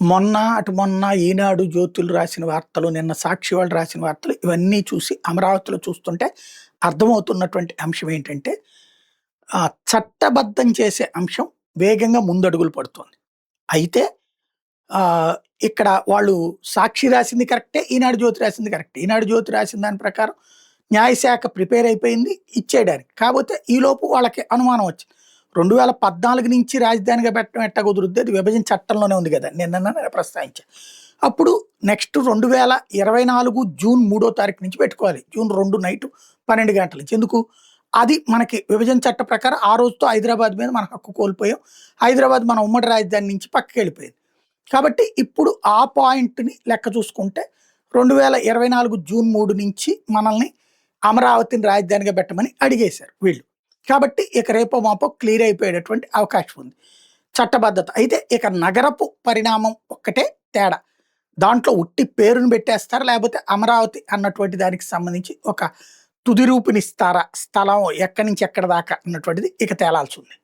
మొన్న ఈనాడు, జ్యోతులు రాసిన వార్తలు, నిన్న సాక్షి వాళ్ళు రాసిన వార్తలు ఇవన్నీ చూసి అమరావతిలో చూస్తుంటే అర్థమవుతున్నటువంటి అంశం ఏంటంటే, చట్టబద్ధం చేసే అంశం వేగంగా ముందడుగులు పడుతోంది. అయితే ఆహ్, ఇక్కడ వాళ్ళు సాక్షి రాసింది కరెక్టే, ఈనాడు, జ్యోతి రాసింది కరెక్టే. ఈనాడు, జ్యోతి రాసిన దాని ప్రకారం న్యాయశాఖ ప్రిపేర్ అయిపోయింది ఇచ్చేయడానికి. కాపోతే ఈలోపు వాళ్ళకి అనుమానం వచ్చింది. 2014 నుంచి రాజధానిగా పెట్టడం ఎట్టా కుదురుద్ది? అది విభజన చట్టంలోనే ఉంది గదా! నేను ప్రస్తావించా. అప్పుడు నెక్స్ట్ 2024 జూన్ 3 తారీఖు నుంచి పెట్టుకోవాలి. జూన్ 2 నైట్ 12 గంటల నుంచి. ఎందుకు? అది మనకి విభజన చట్ట ప్రకారం ఆ రోజుతో హైదరాబాద్ మీద మన హక్కు కోల్పోయాం. హైదరాబాద్ మన ఉమ్మడి రాజధాని నుంచి పక్కకెళ్ళిపోయింది. కాబట్టి ఇప్పుడు ఆ పాయింట్‌ని లెక్క చూసుకుంటే 2024 జూన్ 3 నుంచి మనల్ని అమరావతిని రాజధానిగా పెట్టమని అడిగేశారు వీళ్ళు. కాబట్టి ఇక రేపో మాపో క్లియర్ అయిపోయేటటువంటి అవకాశం ఉంది. చట్టబద్ధత. అయితే ఇక నగరపు పరిణామం ఒక్కటే తేడా. దాంట్లో ఉట్టి పేరుని పెట్టేస్తారా? లేకపోతే అమరావతి అన్నటువంటి దానికి సంబంధించి ఒక తుది రూపునిస్తారా? స్థలం ఎక్కడి నుంచి ఎక్కడి దాకా అన్నటువంటిది ఇక తేలాల్సి ఉంది.